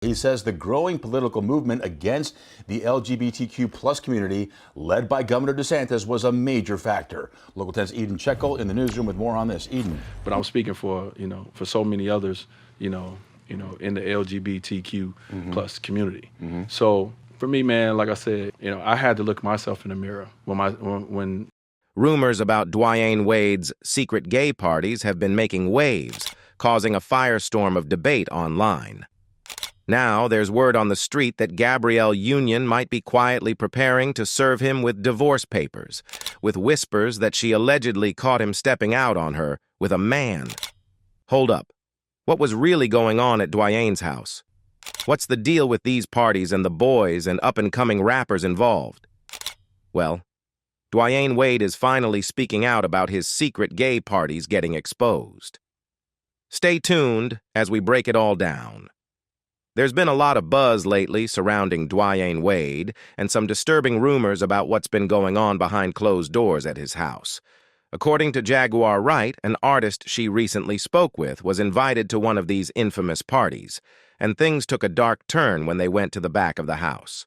He says the growing political movement against the LGBTQ plus community, led by Governor DeSantis, was a major factor. Local 10's Eden Checkle in the newsroom with more on this. Eden. But I'm speaking for, for so many others, in the LGBTQ plus community. So for me, man, like I said, I had to look myself in the mirror when Rumors about Dwyane Wade's secret gay parties have been making waves, causing a firestorm of debate online. Now, there's word on the street that Gabrielle Union might be quietly preparing to serve him with divorce papers, with whispers that she allegedly caught him stepping out on her with a man. Hold up. What was really going on at Dwyane's house? What's the deal with these parties and the boys and up-and-coming rappers involved? Well, Dwyane Wade is finally speaking out about his secret gay parties getting exposed. Stay tuned as we break it all down. There's been a lot of buzz lately surrounding Dwyane Wade and some disturbing rumors about what's been going on behind closed doors at his house. According to Jaguar Wright, an artist she recently spoke with was invited to one of these infamous parties, and things took a dark turn when they went to the back of the house.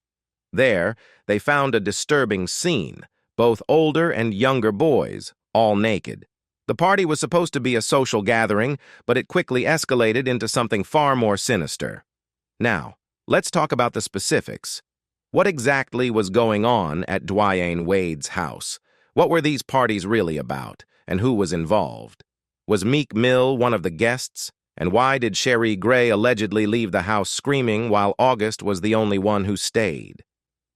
There, they found a disturbing scene, both older and younger boys, all naked. The party was supposed to be a social gathering, but it quickly escalated into something far more sinister. Now, let's talk about the specifics. What exactly was going on at Dwyane Wade's house? What were these parties really about, and who was involved? Was Meek Mill one of the guests? And why did Sherry Gray allegedly leave the house screaming while August was the only one who stayed?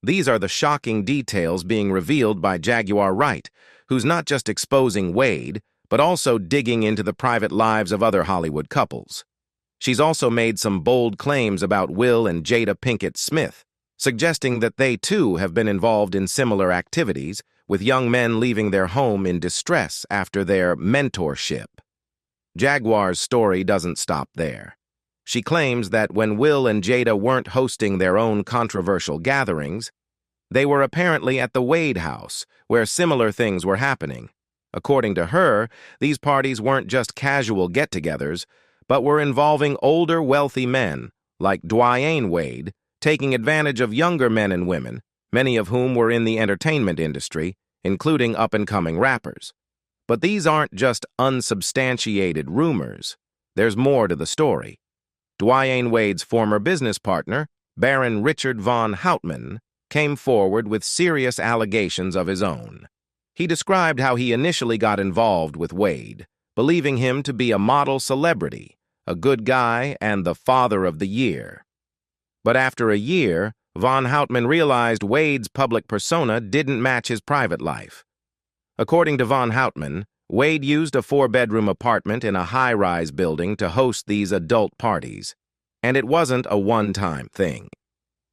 These are the shocking details being revealed by Jaguar Wright, who's not just exposing Wade, but also digging into the private lives of other Hollywood couples. She's also made some bold claims about Will and Jada Pinkett Smith, suggesting that they too have been involved in similar activities, with young men leaving their home in distress after their mentorship. Jaguar's story doesn't stop there. She claims that when Will and Jada weren't hosting their own controversial gatherings, they were apparently at the Wade house, where similar things were happening. According to her, these parties weren't just casual get-togethers, but were involving older, wealthy men, like Dwyane Wade, taking advantage of younger men and women, many of whom were in the entertainment industry, including up-and-coming rappers. But these aren't just unsubstantiated rumors. There's more to the story. Dwyane Wade's former business partner, Baron Richard von Houtman, came forward with serious allegations of his own. He described how he initially got involved with Wade, believing him to be a model celebrity, a good guy, and the father of the year. But after a year, von Houtman realized Wade's public persona didn't match his private life. According to von Houtman, Wade used a 4-bedroom apartment in a high-rise building to host these adult parties, and it wasn't a one-time thing.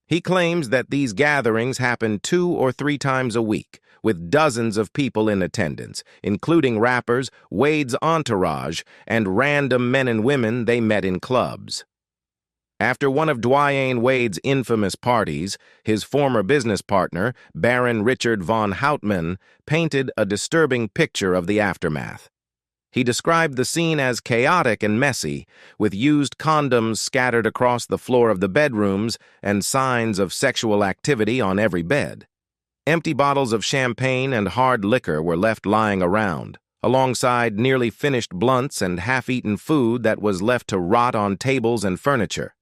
He claims that these gatherings happened 2 or 3 times a week, with dozens of people in attendance, including rappers, Wade's entourage, and random men and women they met in clubs. After one of Dwyane Wade's infamous parties, his former business partner, Baron Richard von Houtman, painted a disturbing picture of the aftermath. He described the scene as chaotic and messy, with used condoms scattered across the floor of the bedrooms and signs of sexual activity on every bed. Empty bottles of champagne and hard liquor were left lying around, alongside nearly finished blunts and half-eaten food that was left to rot on tables and furniture.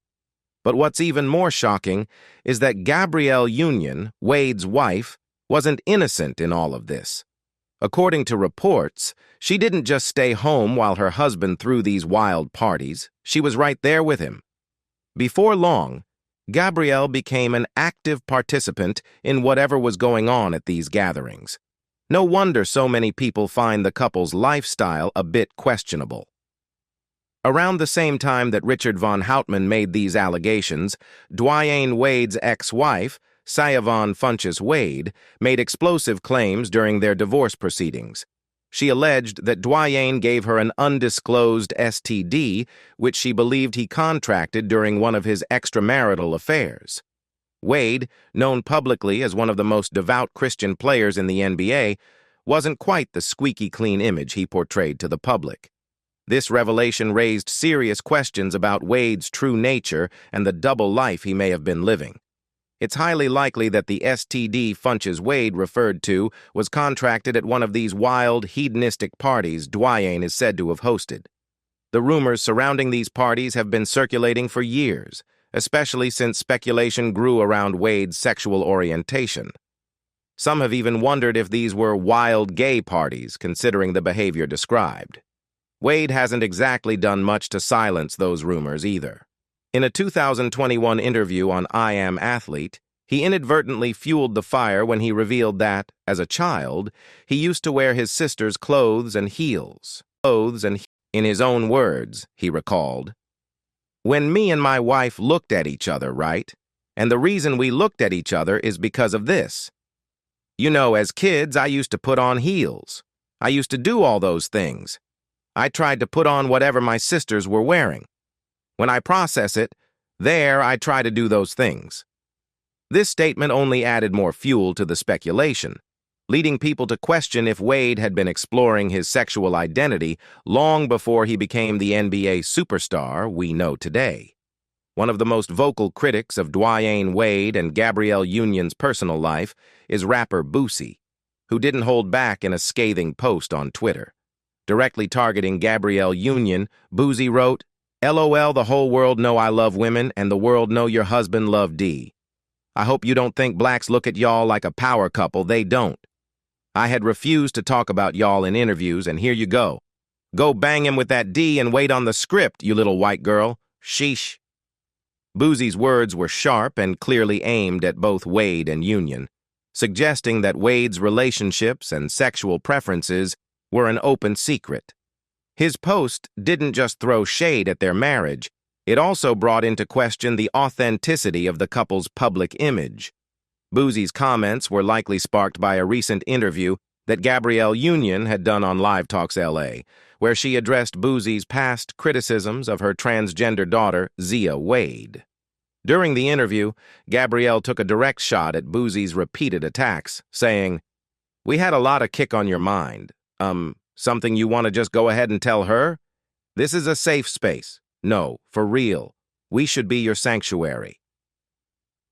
But what's even more shocking is that Gabrielle Union, Wade's wife, wasn't innocent in all of this. According to reports, she didn't just stay home while her husband threw these wild parties. She was right there with him. Before long, Gabrielle became an active participant in whatever was going on at these gatherings. No wonder so many people find the couple's lifestyle a bit questionable. Around the same time that Richard von Houtman made these allegations, Dwyane Wade's ex-wife, Sayavon Funches Wade, made explosive claims during their divorce proceedings. She alleged that Dwyane gave her an undisclosed STD, which she believed he contracted during one of his extramarital affairs. Wade, known publicly as one of the most devout Christian players in the NBA, wasn't quite the squeaky clean image he portrayed to the public. This revelation raised serious questions about Wade's true nature and the double life he may have been living. It's highly likely that the STD Funches Wade referred to was contracted at one of these wild, hedonistic parties Dwyane is said to have hosted. The rumors surrounding these parties have been circulating for years, especially since speculation grew around Wade's sexual orientation. Some have even wondered if these were wild gay parties, considering the behavior described. Wade hasn't exactly done much to silence those rumors either. In a 2021 interview on I Am Athlete, he inadvertently fueled the fire when he revealed that, as a child, he used to wear his sister's clothes and heels. In his own words, he recalled, "When me and my wife looked at each other, right? And the reason we looked at each other is because of this. You know, as kids, I used to put on heels. I used to do all those things. I tried to put on whatever my sisters were wearing. When I process it, I try to do those things." This statement only added more fuel to the speculation, leading people to question if Wade had been exploring his sexual identity long before he became the NBA superstar we know today. One of the most vocal critics of Dwyane Wade and Gabrielle Union's personal life is rapper Boosie, who didn't hold back in a scathing post on Twitter. Directly targeting Gabrielle Union, Boosie wrote, "LOL, the whole world know I love women and the world know your husband love D. I hope you don't think blacks look at y'all like a power couple, they don't. I had refused to talk about y'all in interviews and here you go. Go bang him with that D and wait on the script, you little white girl. Sheesh." Boosie's words were sharp and clearly aimed at both Wade and Union, suggesting that Wade's relationships and sexual preferences were an open secret. His post didn't just throw shade at their marriage, it also brought into question the authenticity of the couple's public image. Boosie's comments were likely sparked by a recent interview that Gabrielle Union had done on Live Talks LA, where she addressed Boosie's past criticisms of her transgender daughter, Zia Wade. During the interview, Gabrielle took a direct shot at Boosie's repeated attacks, saying, "We had a lot of kick on your mind. Something you want to just go ahead and tell her? This is a safe space. No, for real. We should be your sanctuary."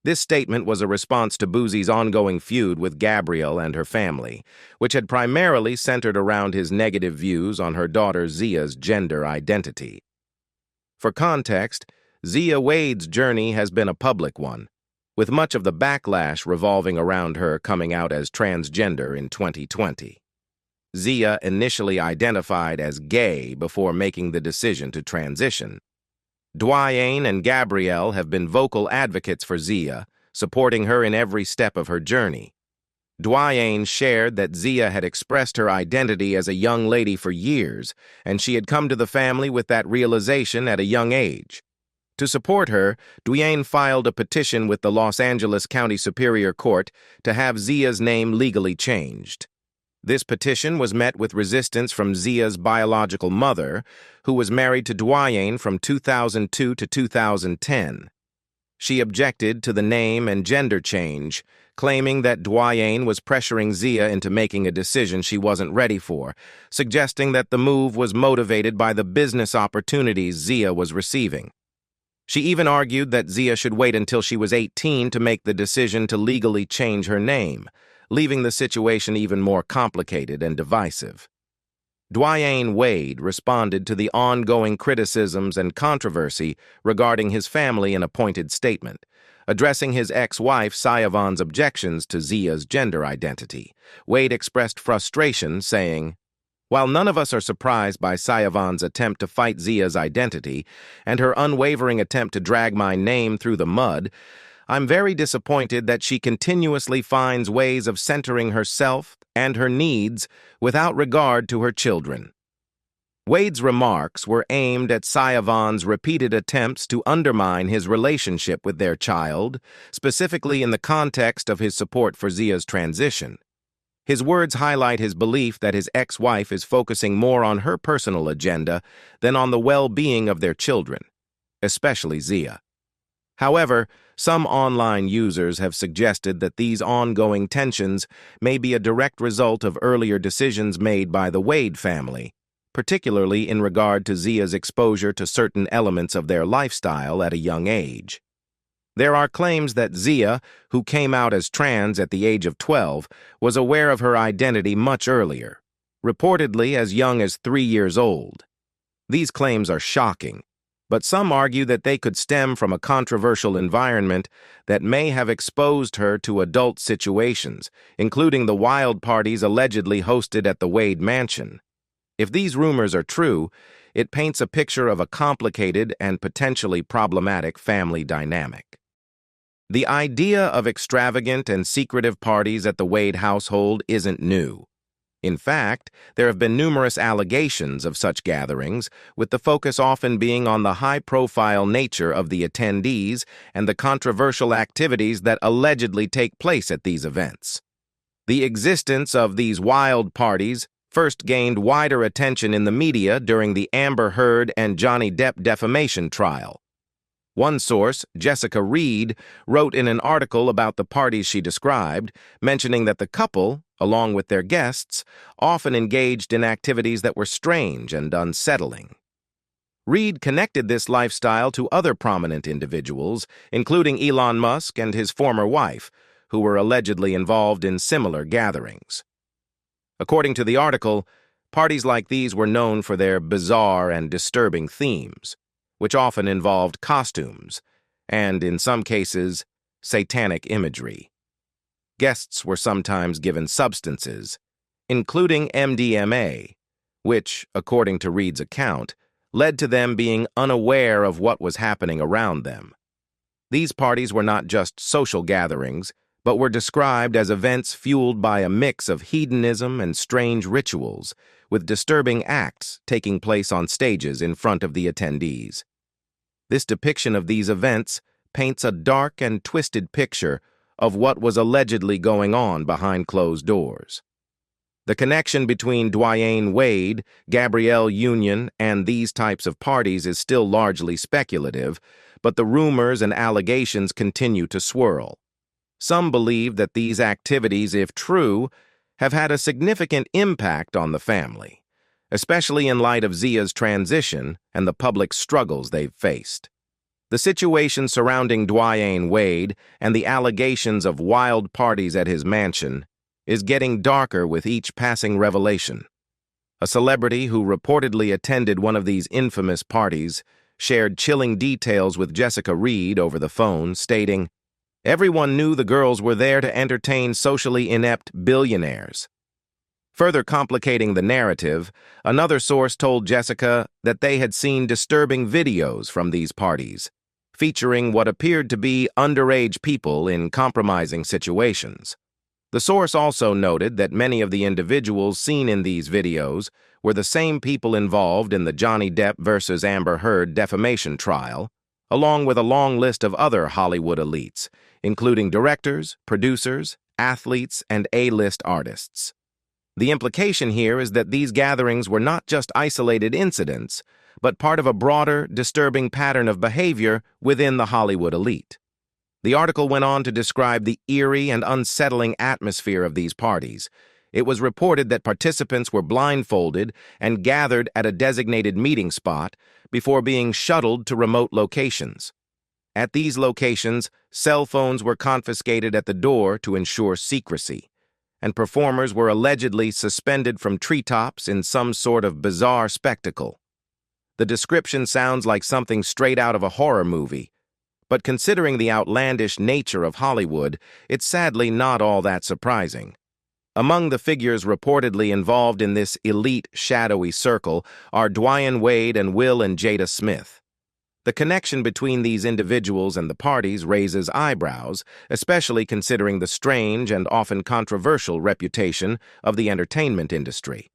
This statement was a response to Boosie's ongoing feud with Gabrielle and her family, which had primarily centered around his negative views on her daughter Zia's gender identity. For context, Zia Wade's journey has been a public one, with much of the backlash revolving around her coming out as transgender in 2020. Zia initially identified as gay before making the decision to transition. Dwyane and Gabrielle have been vocal advocates for Zia, supporting her in every step of her journey. Dwyane shared that Zia had expressed her identity as a young lady for years, and she had come to the family with that realization at a young age. To support her, Dwyane filed a petition with the Los Angeles County Superior Court to have Zia's name legally changed. This petition was met with resistance from Zia's biological mother, who was married to Dwyane from 2002 to 2010. She objected to the name and gender change, claiming that Dwyane was pressuring Zia into making a decision she wasn't ready for, suggesting that the move was motivated by the business opportunities Zia was receiving. She even argued that Zia should wait until she was 18 to make the decision to legally change her name, leaving the situation even more complicated and divisive. Dwyane Wade responded to the ongoing criticisms and controversy regarding his family in a pointed statement, addressing his ex-wife Sayavon's objections to Zia's gender identity. Wade expressed frustration, saying, "While none of us are surprised by Sayavon's attempt to fight Zia's identity and her unwavering attempt to drag my name through the mud, I'm very disappointed that she continuously finds ways of centering herself and her needs without regard to her children." Wade's remarks were aimed at Sayavon's repeated attempts to undermine his relationship with their child, specifically in the context of his support for Zia's transition. His words highlight his belief that his ex-wife is focusing more on her personal agenda than on the well-being of their children, especially Zia. However, some online users have suggested that these ongoing tensions may be a direct result of earlier decisions made by the Wade family, particularly in regard to Zia's exposure to certain elements of their lifestyle at a young age. There are claims that Zia, who came out as trans at the age of 12, was aware of her identity much earlier, reportedly as young as 3 years old. These claims are shocking, but some argue that they could stem from a controversial environment that may have exposed her to adult situations, including the wild parties allegedly hosted at the Wade mansion. If these rumors are true, it paints a picture of a complicated and potentially problematic family dynamic. The idea of extravagant and secretive parties at the Wade household isn't new. In fact, there have been numerous allegations of such gatherings, with the focus often being on the high-profile nature of the attendees and the controversial activities that allegedly take place at these events. The existence of these wild parties first gained wider attention in the media during the Amber Heard and Johnny Depp defamation trial. One source, Jessica Reed, wrote in an article about the parties she described, mentioning that the couple, along with their guests, often engaged in activities that were strange and unsettling. Reed connected this lifestyle to other prominent individuals, including Elon Musk and his former wife, who were allegedly involved in similar gatherings. According to the article, parties like these were known for their bizarre and disturbing themes, which often involved costumes and, in some cases, satanic imagery. Guests were sometimes given substances, including MDMA, which, according to Reed's account, led to them being unaware of what was happening around them. These parties were not just social gatherings, but were described as events fueled by a mix of hedonism and strange rituals, with disturbing acts taking place on stages in front of the attendees. This depiction of these events paints a dark and twisted picture of what was allegedly going on behind closed doors. The connection between Dwyane Wade, Gabrielle Union, and these types of parties is still largely speculative, but the rumors and allegations continue to swirl. Some believe that these activities, if true, have had a significant impact on the family, especially in light of Zia's transition and the public struggles they've faced. The situation surrounding Dwyane Wade and the allegations of wild parties at his mansion is getting darker with each passing revelation. A celebrity who reportedly attended one of these infamous parties shared chilling details with Jessica Reed over the phone, stating, "Everyone knew the girls were there to entertain socially inept billionaires." Further complicating the narrative, another source told Jessica that they had seen disturbing videos from these parties, featuring what appeared to be underage people in compromising situations. The source also noted that many of the individuals seen in these videos were the same people involved in the Johnny Depp versus Amber Heard defamation trial, along with a long list of other Hollywood elites, including directors, producers, athletes, and A-list artists. The implication here is that these gatherings were not just isolated incidents, but part of a broader, disturbing pattern of behavior within the Hollywood elite. The article went on to describe the eerie and unsettling atmosphere of these parties. It was reported that participants were blindfolded and gathered at a designated meeting spot before being shuttled to remote locations. At these locations, cell phones were confiscated at the door to ensure secrecy, and performers were allegedly suspended from treetops in some sort of bizarre spectacle. The description sounds like something straight out of a horror movie, but considering the outlandish nature of Hollywood, it's sadly not all that surprising. Among the figures reportedly involved in this elite, shadowy circle are Dwyane Wade and Will and Jada Smith. The connection between these individuals and the parties raises eyebrows, especially considering the strange and often controversial reputation of the entertainment industry.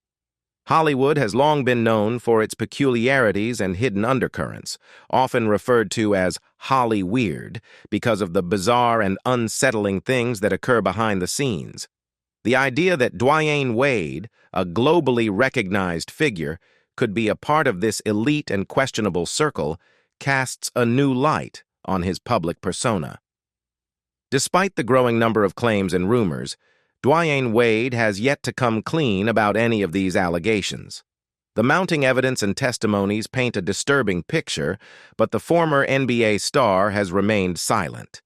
Hollywood has long been known for its peculiarities and hidden undercurrents, often referred to as Holly Weird, because of the bizarre and unsettling things that occur behind the scenes. The idea that Dwyane Wade, a globally recognized figure, could be a part of this elite and questionable circle casts a new light on his public persona. Despite the growing number of claims and rumors, Dwyane Wade has yet to come clean about any of these allegations. The mounting evidence and testimonies paint a disturbing picture, but the former NBA star has remained silent.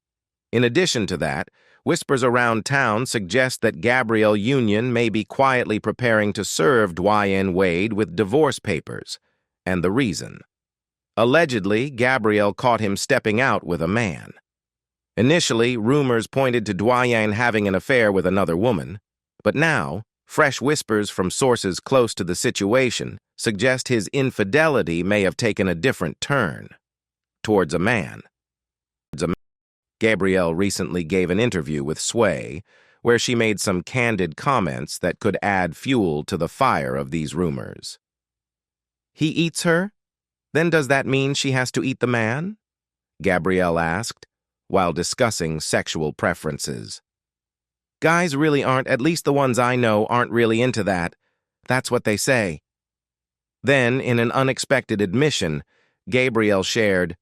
In addition to that, whispers around town suggest that Gabrielle Union may be quietly preparing to serve Dwyane Wade with divorce papers. And the reason. Allegedly, Gabrielle caught him stepping out with a man. Initially, rumors pointed to Dwyane having an affair with another woman, but now, fresh whispers from sources close to the situation suggest his infidelity may have taken a different turn, towards a man. Gabrielle recently gave an interview with Sway, where she made some candid comments that could add fuel to the fire of these rumors. He eats her? Then does that mean she has to eat the man? Gabrielle asked, while discussing sexual preferences. Guys really aren't, at least the ones I know, aren't really into that. That's what they say. Then, in an unexpected admission, Gabrielle shared,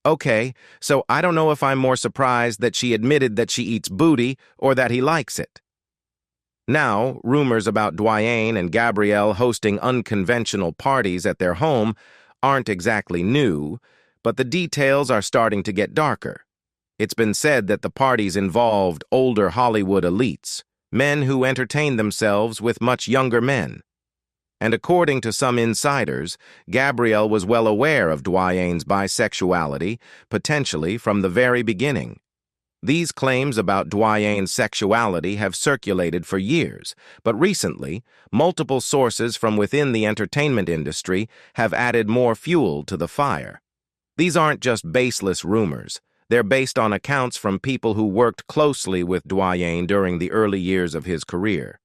Okay, so I don't know if I'm more surprised that she admitted that she eats booty or that he likes it. Now, rumors about Dwyane and Gabrielle hosting unconventional parties at their home aren't exactly new, but the details are starting to get darker. It's been said that the parties involved older Hollywood elites, men who entertained themselves with much younger men. And according to some insiders, Gabrielle was well aware of Dwyane's bisexuality, potentially from the very beginning. These claims about Dwyane's sexuality have circulated for years, but recently, multiple sources from within the entertainment industry have added more fuel to the fire. These aren't just baseless rumors. They're based on accounts from people who worked closely with Dwyane during the early years of his career.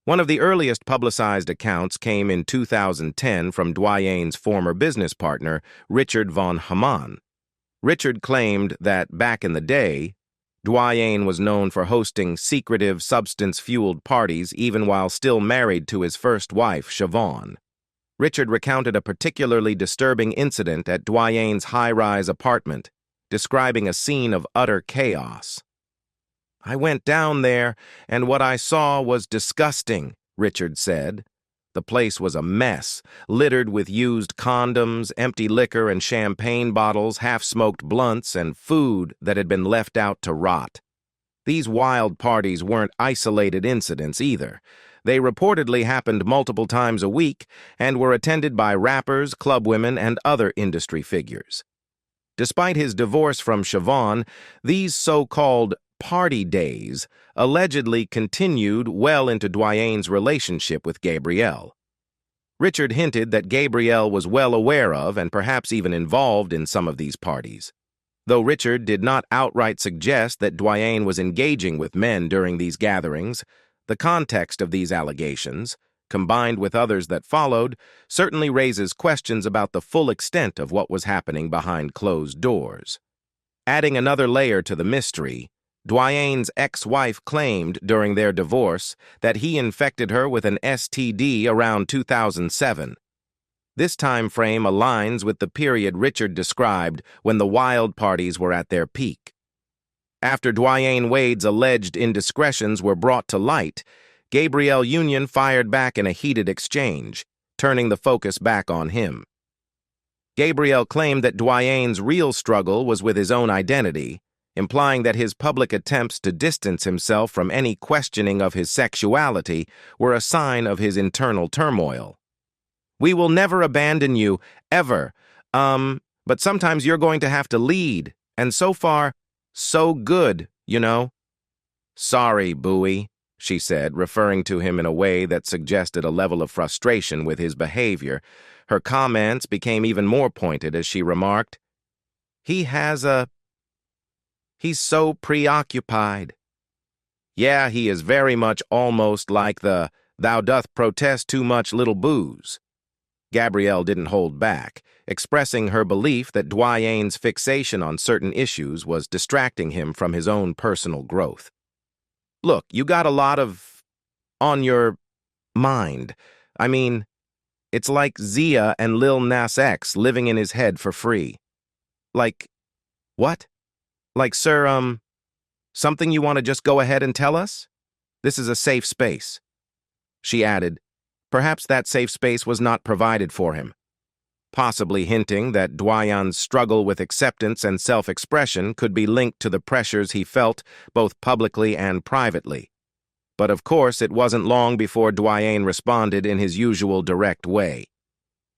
One of the earliest publicized accounts came in 2010 from Dwyane's former business partner, Richard Von Hamann. Richard claimed that, back in the day, Dwyane was known for hosting secretive, substance-fueled parties even while still married to his first wife, Siobhan. Richard recounted a particularly disturbing incident at Dwyane's high-rise apartment, describing a scene of utter chaos. I went down there, and what I saw was disgusting, Richard said. The place was a mess, littered with used condoms, empty liquor and champagne bottles, half-smoked blunts, and food that had been left out to rot. These wild parties weren't isolated incidents either. They reportedly happened multiple times a week and were attended by rappers, clubwomen, and other industry figures. Despite his divorce from Siobhan, these so-called party days allegedly continued well into Dwyane's relationship with Gabrielle. Richard hinted that Gabrielle was well aware of and perhaps even involved in some of these parties. Though Richard did not outright suggest that Dwyane was engaging with men during these gatherings, the context of these allegations, combined with others that followed, certainly raises questions about the full extent of what was happening behind closed doors. Adding another layer to the mystery, Dwyane's ex-wife claimed during their divorce that he infected her with an STD around 2007. This time frame aligns with the period Richard described when the wild parties were at their peak. After Dwyane Wade's alleged indiscretions were brought to light, Gabrielle Union fired back in a heated exchange, turning the focus back on him. Gabrielle claimed that Dwyane's real struggle was with his own identity, implying that his public attempts to distance himself from any questioning of his sexuality were a sign of his internal turmoil. We will never abandon you, ever. But sometimes you're going to have to lead, and so far, so good, you know. Sorry, Booey, she said, referring to him in a way that suggested a level of frustration with his behavior. Her comments became even more pointed as she remarked, He's so preoccupied. Yeah, he is very much almost like the thou doth protest too much little booze. Gabrielle didn't hold back, expressing her belief that Dwyane's fixation on certain issues was distracting him from his own personal growth. Look, you got a lot on your mind. I mean, it's like Zia and Lil Nas X living in his head for free. Like, what? Like, sir, something you want to just go ahead and tell us? This is a safe space. She added, Perhaps that safe space was not provided for him, possibly hinting that Dwyane's struggle with acceptance and self-expression could be linked to the pressures he felt both publicly and privately. But of course, it wasn't long before Dwyane responded in his usual direct way.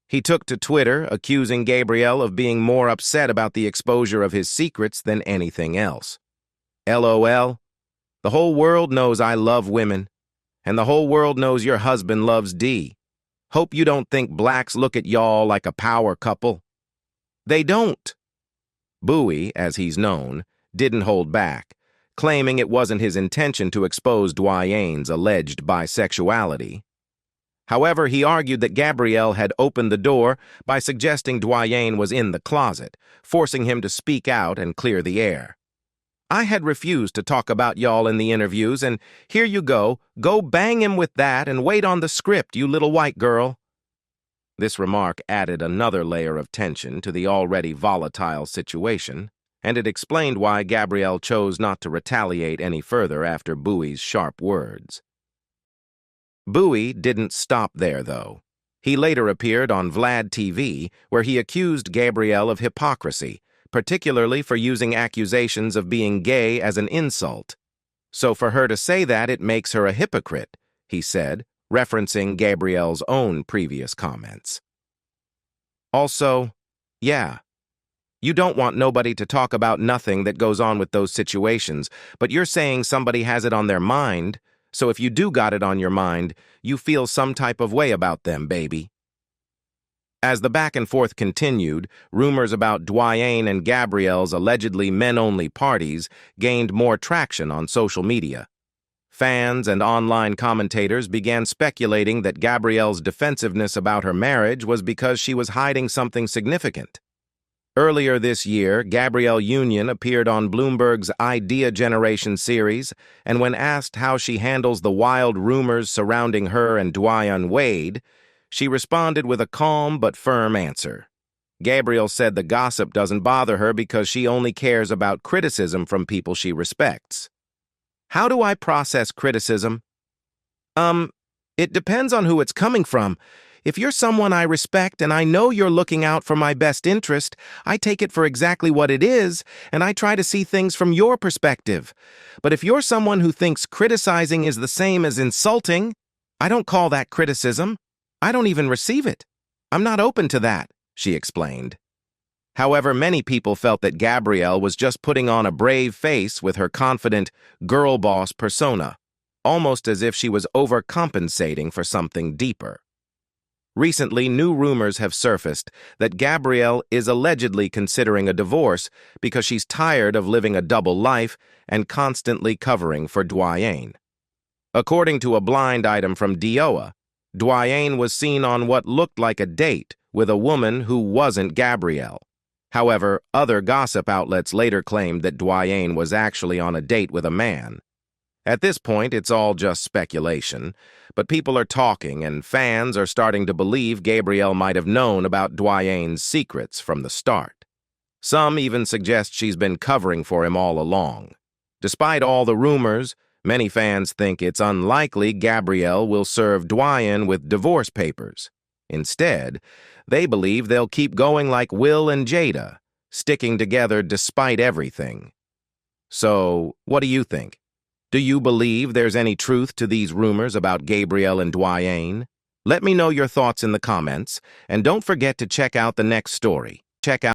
He took to Twitter, accusing Gabrielle of being more upset about the exposure of his secrets than anything else. LOL. The whole world knows I love women, and the whole world knows your husband loves D. Hope you don't think blacks look at y'all like a power couple. They don't. Boosie, as he's known, didn't hold back, claiming it wasn't his intention to expose Dwyane's alleged bisexuality. However, he argued that Gabrielle had opened the door by suggesting Dwyane was in the closet, forcing him to speak out and clear the air. I had refused to talk about y'all in the interviews, and here you go bang him with that and wait on the script, you little white girl. This remark added another layer of tension to the already volatile situation, and it explained why Gabrielle chose not to retaliate any further after Boosie's sharp words. Boosie didn't stop there, though. He later appeared on Vlad TV, where he accused Gabrielle of hypocrisy, particularly for using accusations of being gay as an insult. So for her to say that, it makes her a hypocrite, he said, referencing Gabrielle's own previous comments. Also, yeah, you don't want nobody to talk about nothing that goes on with those situations, but you're saying somebody has it on their mind, so if you do got it on your mind, you feel some type of way about them, baby. As the back and forth continued, rumors about Dwyane and Gabrielle's allegedly men-only parties gained more traction on social media. Fans and online commentators began speculating that Gabrielle's defensiveness about her marriage was because she was hiding something significant. Earlier this year, Gabrielle Union appeared on Bloomberg's Idea Generation series, and when asked how she handles the wild rumors surrounding her and Dwyane Wade, she responded with a calm but firm answer. Gabrielle said the gossip doesn't bother her because she only cares about criticism from people she respects. How do I process criticism? It depends on who it's coming from. If you're someone I respect and I know you're looking out for my best interest, I take it for exactly what it is, and I try to see things from your perspective. But if you're someone who thinks criticizing is the same as insulting, I don't call that criticism. I don't even receive it. I'm not open to that, she explained. However, many people felt that Gabrielle was just putting on a brave face with her confident girl boss persona, almost as if she was overcompensating for something deeper. Recently, new rumors have surfaced that Gabrielle is allegedly considering a divorce because she's tired of living a double life and constantly covering for Dwyane. According to a blind item from DOA, Dwyane was seen on what looked like a date with a woman who wasn't Gabrielle. However, other gossip outlets later claimed that Dwyane was actually on a date with a man. At this point, it's all just speculation, but people are talking and fans are starting to believe Gabrielle might have known about Dwyane's secrets from the start. Some even suggest she's been covering for him all along. Despite all the rumors, many fans think it's unlikely Gabrielle will serve Dwyane with divorce papers. Instead, they believe they'll keep going like Will and Jada, sticking together despite everything. So, what do you think? Do you believe there's any truth to these rumors about Gabrielle and Dwyane? Let me know your thoughts in the comments, and don't forget to check out the next story. Check out